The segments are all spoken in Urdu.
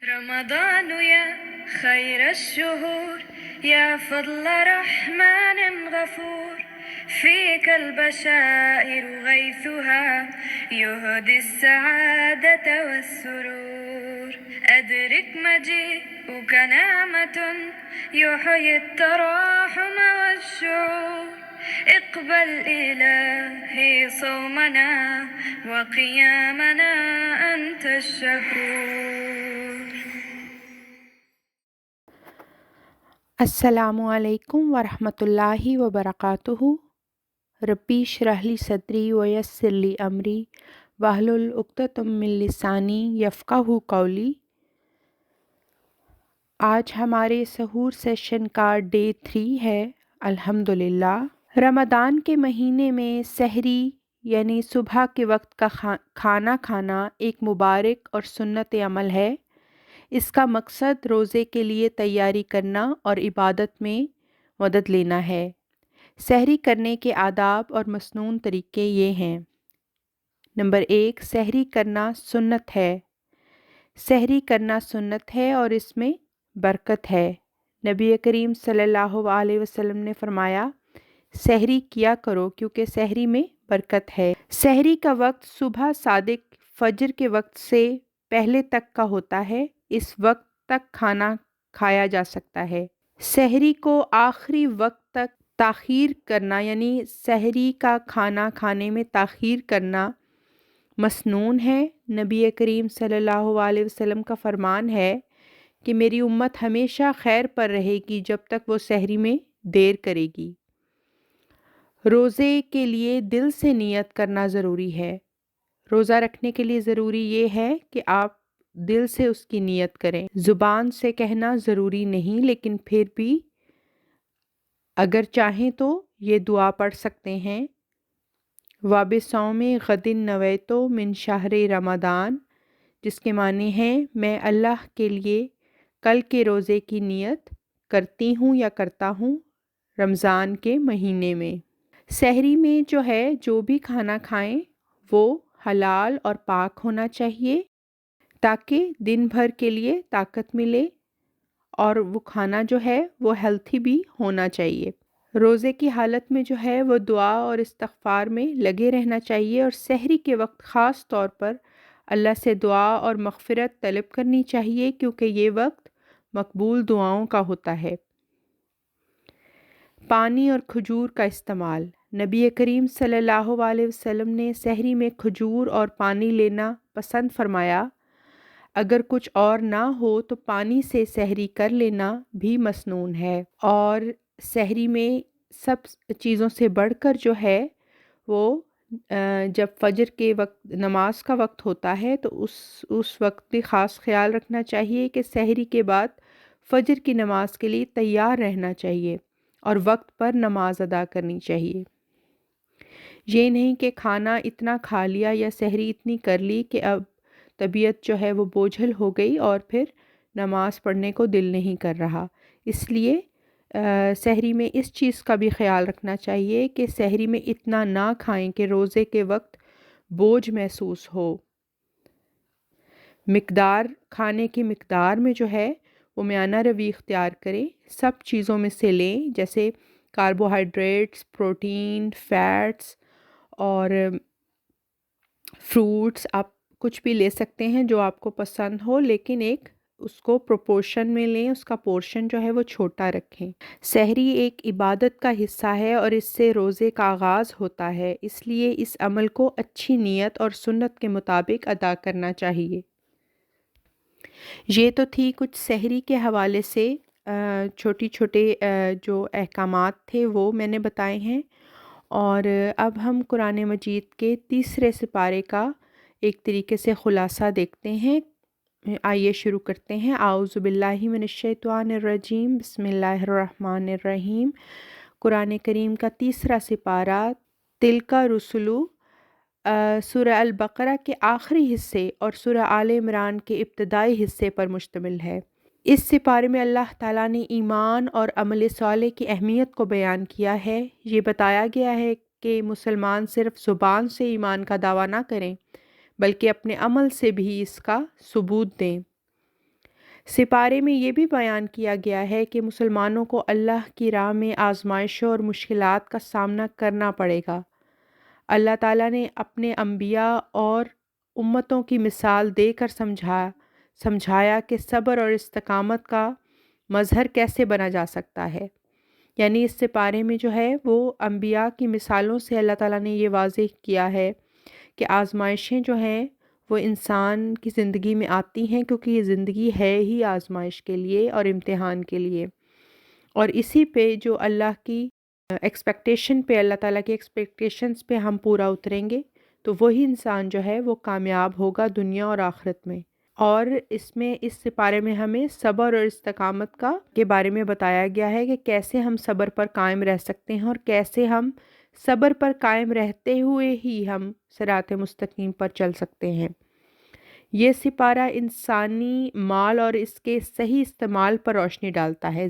رمضان يا خير الشهور يا فضل رحمن غفور فيك البشائر غيثها يهدي السعادة والسرور أدرك مجيئك نعمة يحيي التراحم والشعور اقبل إلهي صومنا وقيامنا أنت الشكور. السلام علیکم ورحمۃ اللہ وبرکاتہ. ربی اشرح لی صدری ویسر لی امری واحلل عقدۃ من لسانی یفقہوا قولی. آج ہمارے سحور سیشن کا ڈے 3 ہے الحمدللہ. رمضان کے مہینے میں سحری یعنی صبح کے وقت کا کھانا کھانا ایک مبارک اور سنت عمل ہے. اس کا مقصد روزے کے لیے تیاری کرنا اور عبادت میں مدد لینا ہے. سحری کرنے کے آداب اور مسنون طریقے یہ ہیں. نمبر 1، سحری کرنا سنت ہے. سحری کرنا سنت ہے اور اس میں برکت ہے. نبی کریم صلی اللہ علیہ وسلم نے فرمایا، سحری کیا کرو کیونکہ سحری میں برکت ہے. سحری کا وقت صبح صادق فجر کے وقت سے پہلے تک کا ہوتا ہے. اس وقت تک کھانا کھایا جا سکتا ہے. سحری کو آخری وقت تک تاخیر کرنا یعنی سحری کا کھانا کھانے میں تاخیر کرنا مسنون ہے. نبی کریم صلی اللہ علیہ وسلم کا فرمان ہے کہ میری امت ہمیشہ خیر پر رہے گی جب تک وہ سحری میں دیر کرے گی. روزے کے لیے دل سے نیت کرنا ضروری ہے. روزہ رکھنے کے لیے ضروری یہ ہے کہ آپ دل سے اس کی نیت کریں. زبان سے کہنا ضروری نہیں، لیکن پھر بھی اگر چاہیں تو یہ دعا پڑھ سکتے ہیں، وَبِصَوْمِ غَدٍ نَوَیْتُ مِنْ شَہْرِ رمضان، جس کے معنی ہیں میں اللہ کے لیے کل کے روزے کی نیت کرتی ہوں یا کرتا ہوں رمضان کے مہینے میں. سحری میں جو بھی کھانا کھائیں وہ حلال اور پاک ہونا چاہیے تاکہ دن بھر کے لیے طاقت ملے، اور وہ کھانا وہ ہیلتھی بھی ہونا چاہیے. روزے کی حالت میں وہ دعا اور استغفار میں لگے رہنا چاہیے، اور سحری کے وقت خاص طور پر اللہ سے دعا اور مغفرت طلب کرنی چاہیے کیونکہ یہ وقت مقبول دعاؤں کا ہوتا ہے. پانی اور کھجور کا استعمال. نبی کریم صلی اللہ علیہ وسلم نے سحری میں کھجور اور پانی لینا پسند فرمایا. اگر کچھ اور نہ ہو تو پانی سے سحری کر لینا بھی مسنون ہے. اور سحری میں سب چیزوں سے بڑھ کر وہ جب فجر کے وقت نماز کا وقت ہوتا ہے تو اس وقت بھی خاص خیال رکھنا چاہیے کہ سحری کے بعد فجر کی نماز کے لیے تیار رہنا چاہیے اور وقت پر نماز ادا کرنی چاہیے. یہ نہیں کہ کھانا اتنا کھا لیا یا سحری اتنی کر لی کہ اب طبیعت وہ بوجھل ہو گئی اور پھر نماز پڑھنے کو دل نہیں کر رہا. اس لیے سحری میں اس چیز کا بھی خیال رکھنا چاہیے کہ سحری میں اتنا نہ کھائیں کہ روزے کے وقت بوجھ محسوس ہو. کھانے کی مقدار میں وہ میانہ روی اختیار کریں. سب چیزوں میں سے لیں، جیسے کاربوہائیڈریٹس، پروٹین، فیٹس اور فروٹس. آپ کچھ بھی لے سکتے ہیں جو آپ کو پسند ہو، لیکن اس کو پروپورشن میں لیں، اس کا پورشن وہ چھوٹا رکھیں. سحری ایک عبادت کا حصہ ہے اور اس سے روزے کا آغاز ہوتا ہے، اس لیے اس عمل کو اچھی نیت اور سنت کے مطابق ادا کرنا چاہیے. یہ تو تھی کچھ سحری کے حوالے سے چھوٹے جو احکامات تھے وہ میں نے بتائے ہیں. اور اب ہم قرآن مجید کے تیسرے سپارے کا ایک طریقے سے خلاصہ دیکھتے ہیں. آئیے شروع کرتے ہیں. اعوذ باللہ من الشیطان الرجیم، بسم اللہ الرحمن الرحیم. قرآن کریم کا تیسرا سپارہ تلک رسلو سورہ البقرہ کے آخری حصے اور سورہ آل عمران کے ابتدائی حصے پر مشتمل ہے. اس سپارے میں اللہ تعالیٰ نے ایمان اور عمل صالح کی اہمیت کو بیان کیا ہے. یہ بتایا گیا ہے کہ مسلمان صرف زبان سے ایمان کا دعویٰ نہ کریں بلکہ اپنے عمل سے بھی اس کا ثبوت دیں. سپارے میں یہ بھی بیان کیا گیا ہے کہ مسلمانوں کو اللہ کی راہ میں آزمائشوں اور مشکلات کا سامنا کرنا پڑے گا۔ اللہ تعالیٰ نے اپنے انبیاء اور امتوں کی مثال دے کر سمجھایا کہ صبر اور استقامت کا مظہر کیسے بنا جا سکتا ہے۔ یعنی اس سپارے میں جو ہے وہ انبیاء کی مثالوں سے اللہ تعالیٰ نے یہ واضح کیا ہے کہ آزمائشیں جو ہیں وہ انسان کی زندگی میں آتی ہیں، کیونکہ یہ زندگی ہے ہی آزمائش کے لیے اور امتحان کے لیے، اور اسی پہ جو اللہ کی ایکسپیکٹیشن پہ، اللہ تعالیٰ کی ایکسپیکٹیشنز پہ ہم پورا اتریں گے تو وہی انسان جو ہے وہ کامیاب ہوگا دنیا اور آخرت میں۔ اور اس سپارے میں ہمیں صبر اور استقامت کے بارے میں بتایا گیا ہے کہ کیسے ہم صبر پر قائم رہ سکتے ہیں اور کیسے ہم صبر پر قائم رہتے ہوئے ہی ہم صراط مستقیم پر چل سکتے ہیں۔ یہ سپارہ انسانی مال اور اس کے صحیح استعمال پر روشنی ڈالتا ہے۔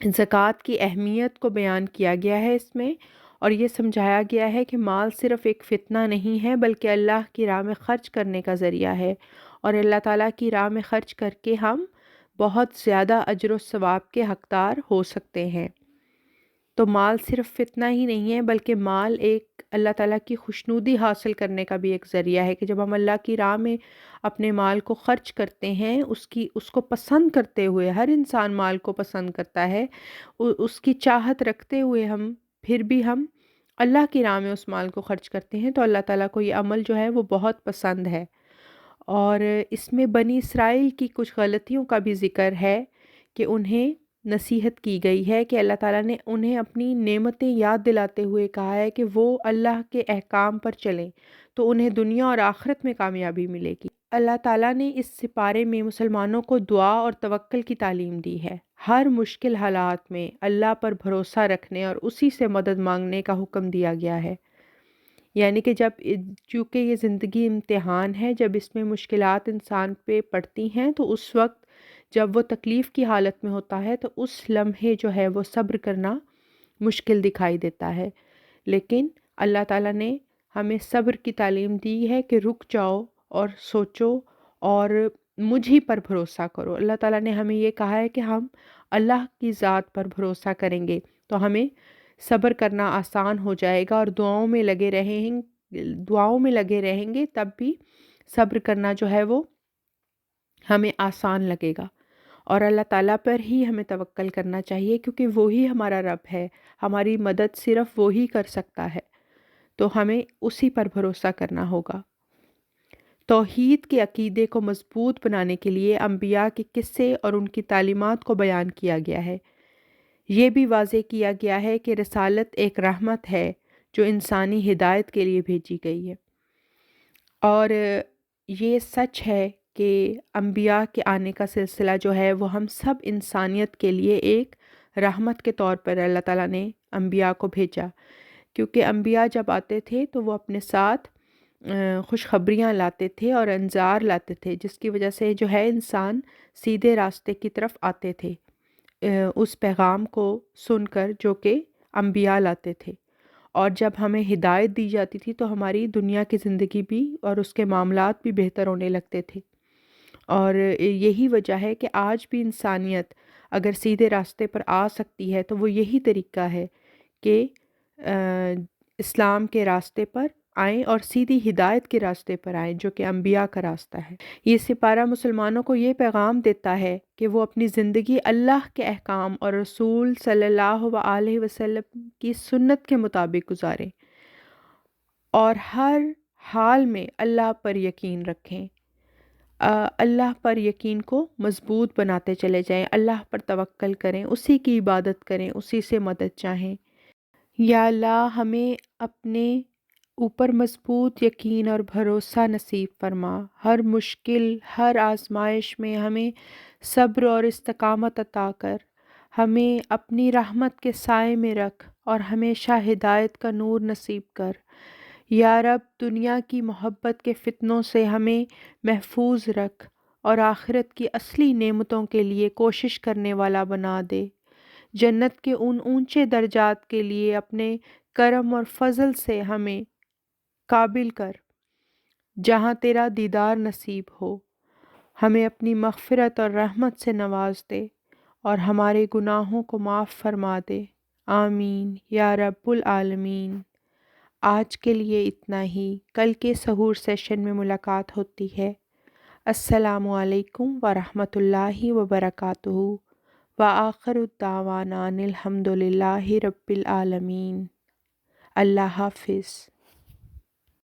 زکوٰۃ کی اہمیت کو بیان کیا گیا ہے اس میں، اور یہ سمجھایا گیا ہے کہ مال صرف ایک فتنہ نہیں ہے بلکہ اللہ کی راہ میں خرچ کرنے کا ذریعہ ہے، اور اللہ تعالیٰ کی راہ میں خرچ کر کے ہم بہت زیادہ اجر و ثواب کے حقدار ہو سکتے ہیں۔ تو مال صرف فتنہ ہی نہیں ہے بلکہ مال ایک اللہ تعالیٰ کی خوشنودی حاصل کرنے کا بھی ایک ذریعہ ہے، کہ جب ہم اللہ کی راہ میں اپنے مال کو خرچ کرتے ہیں اس کو پسند کرتے ہوئے، ہر انسان مال کو پسند کرتا ہے، اس کی چاہت رکھتے ہوئے پھر بھی ہم اللہ کی راہ میں اس مال کو خرچ کرتے ہیں تو اللہ تعالیٰ کو یہ عمل جو ہے وہ بہت پسند ہے۔ اور اس میں بنی اسرائیل کی کچھ غلطیوں کا بھی ذکر ہے کہ انہیں نصیحت کی گئی ہے، کہ اللہ تعالیٰ نے انہیں اپنی نعمتیں یاد دلاتے ہوئے کہا ہے کہ وہ اللہ کے احکام پر چلیں تو انہیں دنیا اور آخرت میں کامیابی ملے گی۔ اللہ تعالیٰ نے اس سپارے میں مسلمانوں کو دعا اور توکل کی تعلیم دی ہے۔ ہر مشکل حالات میں اللہ پر بھروسہ رکھنے اور اسی سے مدد مانگنے کا حکم دیا گیا ہے۔ یعنی کہ چونکہ یہ زندگی امتحان ہے، جب اس میں مشکلات انسان پہ پڑتی ہیں تو اس وقت جب وہ تکلیف کی حالت میں ہوتا ہے تو اس لمحے جو ہے وہ صبر کرنا مشکل دکھائی دیتا ہے، لیکن اللہ تعالیٰ نے ہمیں صبر کی تعلیم دی ہے کہ رک جاؤ اور سوچو اور مجھ ہی پر بھروسہ کرو۔ اللہ تعالیٰ نے ہمیں یہ کہا ہے کہ ہم اللہ کی ذات پر بھروسہ کریں گے تو ہمیں صبر کرنا آسان ہو جائے گا، اور دعاؤں میں لگے رہیں گے تب بھی صبر کرنا جو ہے وہ ہمیں آسان لگے گا، اور اللہ تعالیٰ پر ہی ہمیں توکل کرنا چاہیے، کیونکہ وہی ہمارا رب ہے، ہماری مدد صرف وہی کر سکتا ہے، تو ہمیں اسی پر بھروسہ کرنا ہوگا۔ توحید کے عقیدے کو مضبوط بنانے کے لیے انبیاء کے قصے اور ان کی تعلیمات کو بیان کیا گیا ہے۔ یہ بھی واضح کیا گیا ہے کہ رسالت ایک رحمت ہے جو انسانی ہدایت کے لیے بھیجی گئی ہے، اور یہ سچ ہے کہ انبیاء کے آنے کا سلسلہ جو ہے وہ ہم سب انسانیت کے لیے ایک رحمت کے طور پر اللہ تعالیٰ نے انبیاء کو بھیجا، کیونکہ انبیاء جب آتے تھے تو وہ اپنے ساتھ خوشخبریاں لاتے تھے اور انذار لاتے تھے، جس کی وجہ سے جو ہے انسان سیدھے راستے کی طرف آتے تھے اس پیغام کو سن کر جو کہ انبیاء لاتے تھے، اور جب ہمیں ہدایت دی جاتی تھی تو ہماری دنیا کی زندگی بھی اور اس کے معاملات بھی بہتر ہونے لگتے تھے۔ اور یہی وجہ ہے کہ آج بھی انسانیت اگر سیدھے راستے پر آ سکتی ہے تو وہ یہی طریقہ ہے کہ اسلام کے راستے پر آئیں اور سیدھی ہدایت کے راستے پر آئیں جو کہ انبیاء کا راستہ ہے۔ یہ سپارہ مسلمانوں کو یہ پیغام دیتا ہے کہ وہ اپنی زندگی اللہ کے احکام اور رسول صلی اللہ علیہ وسلم کی سنت کے مطابق گزاریں اور ہر حال میں اللہ پر یقین رکھیں۔ اللہ پر یقین کو مضبوط بناتے چلے جائیں، اللہ پر توکل کریں، اسی کی عبادت کریں، اسی سے مدد چاہیں۔ یا اللہ ہمیں اپنے اوپر مضبوط یقین اور بھروسہ نصیب فرما، ہر مشکل، ہر آزمائش میں ہمیں صبر اور استقامت عطا کر، ہمیں اپنی رحمت کے سائے میں رکھ اور ہمیشہ ہدایت کا نور نصیب کر۔ یا رب دنیا کی محبت کے فتنوں سے ہمیں محفوظ رکھ اور آخرت کی اصلی نعمتوں کے لیے کوشش کرنے والا بنا دے۔ جنت کے ان اونچے درجات کے لیے اپنے کرم اور فضل سے ہمیں قابل کر جہاں تیرا دیدار نصیب ہو، ہمیں اپنی مغفرت اور رحمت سے نواز دے اور ہمارے گناہوں کو معاف فرما دے۔ آمین یا رب العالمین۔ آج کے لیے اتنا ہی، کل کے سحور سیشن میں ملاقات ہوتی ہے۔ السلام علیکم ورحمۃ اللہ وبرکاتہ، وآخر الدعوانا ان الحمد للہ رب العالمین۔ اللہ حافظ۔